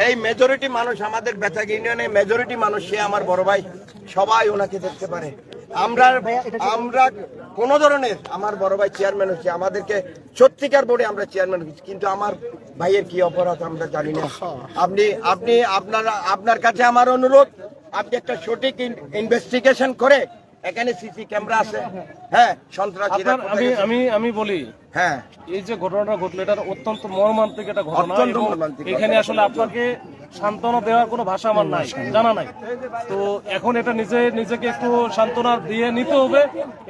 এই মেজরিটি মানুষ আমাদের বেতাগ ইউনিয়নে মেজরিটি মানুষ, সে আমার বড় ভাই, সবাই ওনাকে দেখতে পারে। আমরা আমরা কোন ধরনের, আমার বড় ভাই চেয়ারম্যান হচ্ছে, আমাদেরকে সত্যিকার বোর্ডে আমরা চেয়ারম্যান হচ্ছি, কিন্তু আমার ভাইয়ের কি অপরাধ আমরা জানি না। আপনি আপনি আপনার কাছে আমার অনুরোধ, আপনি একটা সঠিক ইনভেস্টিগেশন করে, এখানে সিসি ক্যামেরা আছে, হ্যাঁ সন্ত্রাসীরা আমি বলি, হ্যাঁ এই যে ঘটনাটা ঘটলো এটা অত্যন্ত মর্মান্তিক একটা ঘটনা। এখানে আসলে আপনাকে সান্ত্বনা দেওয়ার কোনো ভাষা আমার নাই, জানা নাই। তো এখন এটা নিজেকে একটু সান্ত্বনা দিয়ে নিতে হবে,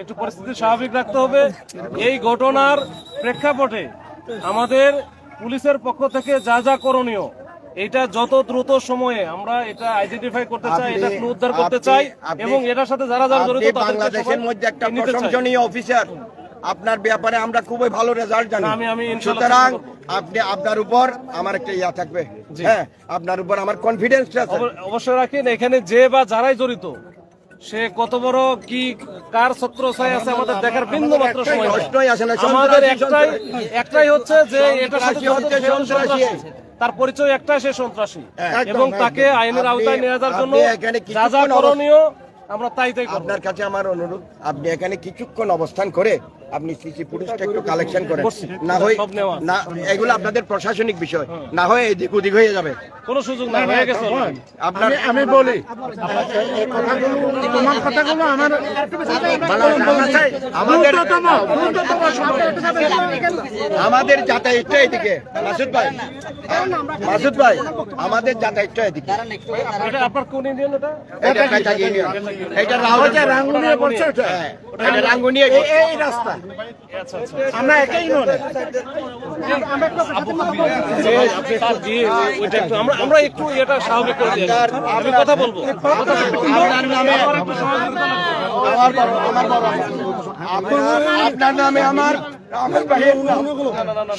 একটু পরিস্থিতি স্বাভাবিক রাখতে হবে। এই ঘটনার প্রেক্ষাপটে আমাদের পুলিশের পক্ষ থেকে যা যা করণীয়, এটা যত দ্রুত সময়ে আমরা এটা আইডেন্টিফাই করতে চাই, এটা উদ্ধার করতে চাই, এবং এটার সাথে যারা যারা জড়িত বাংলাদেশের মধ্যে একটা প্রশংসনীয় অফিসার, আপনার ব্যাপারে আমরা খুবই ভালো রেজাল্ট জানি। সুতরাং আপনি, আপনার উপর আমার একটা ইয়া থাকবে, হ্যাঁ আপনার উপর আমার কনফিডেন্স আছে, অবশ্যই রাখেন। এখানে যে বা যারাই জড়িত, সে কত বড় কি কার ছত্রছায়া আছে আমাদের দেখার বিন্দু মাত্র সময় নেই। আমাদের একটাই হচ্ছে যে এটার সাথে তার পরিচয় একটাই, সে সন্ত্রাসী, এবং তাকে আইনের আওতায় নিয়ে যাওয়ার জন্য যা যা করণীয় আমরা তাই আপনার কাছে আমার অনুরোধ, আপনি এখানে কিছুক্ষণ অবস্থান করে আপনি সিসি ফুটেজটা একটু কালেকশন করেন, না হয় না এগুলো আপনাদের প্রশাসনিক বিষয়, না হয় এদিক ওদিক হয়ে যাবে, কোনো সুযোগ না হয়ে গেছে। আপনার আমি বলি কথাগুলো আমাদের যাতায়াতটা এদিকে, মাসুদ ভাই আমাদের যাতায়াতটা এদিকে। আপনার কোন ইউনিয়ন? এটা রাঙ্গুনিয়া, এই রাস্তা আমরা একই নয়। আমরা একটু এটা স্বাভাবিক করে দিই, আমি কথা বলবো। আপনার নামে আমার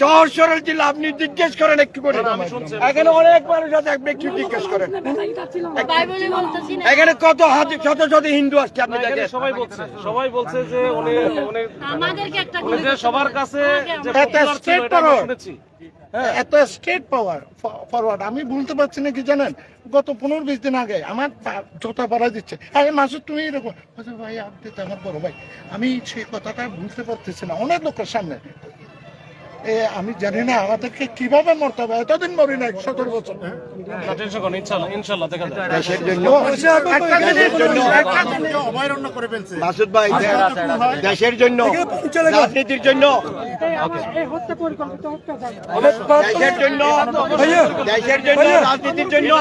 সহজ সরল জেলা, আপনি জিজ্ঞেস করেন একটু করে, এখানে অনেক মানুষ আছে, আপনি একটু জিজ্ঞেস করেন এখানে কত শত শত হিন্দু আসছে, আপনি সবাই বলছে যে সবার কাছে এত স্টেট পাওয়ার ফরওয়ার্ড আমি বলতে পারছি না কি জানেন, গত 15-20 দিন আগে আমার জোতা পাড়া দিচ্ছে, আরে মাসুদ তুমি এরকম ভাই, আপনি তো আমার বড় ভাই, আমি সেই কথাটা বুঝতে পারতেছি না অনেক লোকের সামনে। আমি জানি না আমাদেরকে কিভাবে মরতে হবে, এতদিন মরি নাই 17 বছর। মাসুদ ভাই দেশের জন্য, রাজনীতির জন্য, দেশের জন্য, দেশের জন্য, রাজনীতির জন্য,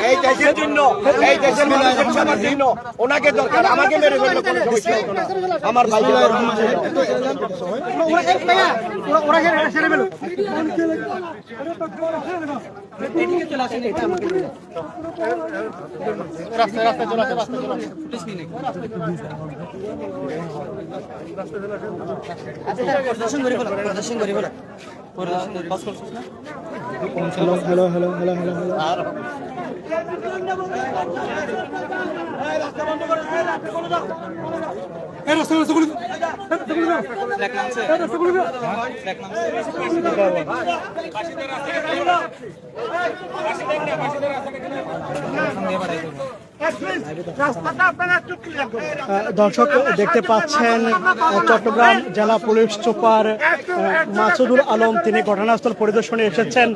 এই দেশের জন্য, এই দেশের মানুষের সবার জন্য ওনাকে দরকার, আমাকে মেরে ফেললো আমার ভাই। Hello hello hello hello hello দর্শক দেখতে পাচ্ছেন চট্টগ্রাম জেলা পুলিশ সুপার মাসুদুল আলম তিনি ঘটনাস্থল পরিদর্শনে এসেছেন।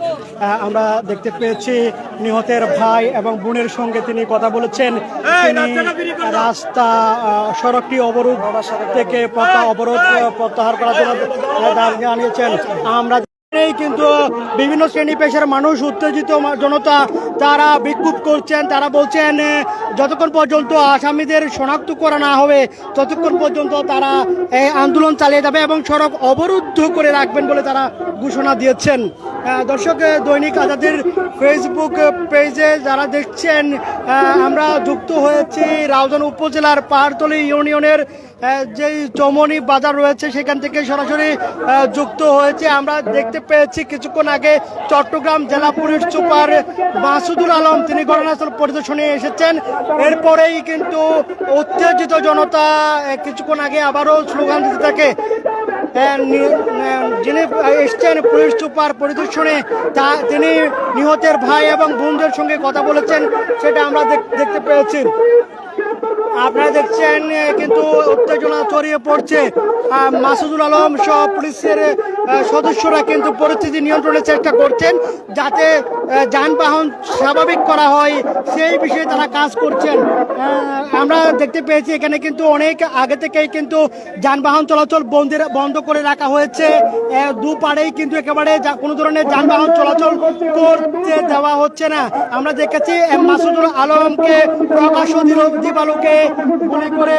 আমরা দেখতে পেয়েছি নিহতের ভাই এবং বোনের সঙ্গে তিনি কথা বলেছেন। তিনি রাস্তা সড়কটি অবরোধ থেকে অবরোধ প্রত্যাহার করার জন্য দাবি জানিয়েছেন। আমরা কিন্তু বিভিন্ন শ্রেণী পেশার মানুষ, উত্তেজিত জনতা তারা বিক্ষোভ করছেন। তারা বলছেন যতক্ষণ পর্যন্ত আসামিদের শনাক্ত করা না হবে ততক্ষণ পর্যন্ত তারা এই আন্দোলন চালিয়ে যাবে এবং সড়ক অবরুদ্ধ করে রাখবেন বলে তারা ঘোষণা দিয়েছেন। দর্শক, দৈনিক আজাদের ফেসবুক পেজে যারা দেখছেন, আমরা যুক্ত হয়েছি রাউজান উপজেলার পাহাড়তলী ইউনিয়নের যেই চমনি বাজার রয়েছে সেখান থেকে সরাসরি যুক্ত হয়েছে। আমরা দেখতে পেয়েছি কিছুক্ষণ আগে চট্টগ্রাম জেলা পুলিশ সুপার মাসুদুল আলম তিনি ঘটনাস্থল পরিদর্শনে এসেছেন। এরপরেই কিন্তু উত্তেজিত জনতা কিছুক্ষণ আগে আবারও স্লোগান দিতে থাকে। যিনি এসছেন পুলিশ সুপার পরিদর্শনে তিনি নিহতের ভাই এবং বোনদের সঙ্গে কথা বলেছেন, সেটা আমরা দেখতে পেয়েছি। আপনারা দেখছেন কিন্তু উত্তেজনা ছড়িয়ে পড়ছে। মাসুদুল আলম সহ পুলিশের সদস্যরা কিন্তু পরিস্থিতি নিয়ন্ত্রণের চেষ্টা করছেন, যাতে যানবাহন স্বাভাবিক করা হয় সেই বিষয়ে তারা কাজ করছেন। আমরা দেখতে পেয়েছি এখানে কিন্তু অনেক আগে থেকেই কিন্তু যানবাহন চলাচল বন্ধ করে রাখা হয়েছে। দুপাড়েই কিন্তু একেবারে কোনো ধরনের যানবাহন চলাচল করতে দেওয়া হচ্ছে না। আমরা দেখেছি মাসুদুল আলমকে প্রকাশ্য দিবালোকে মনে করে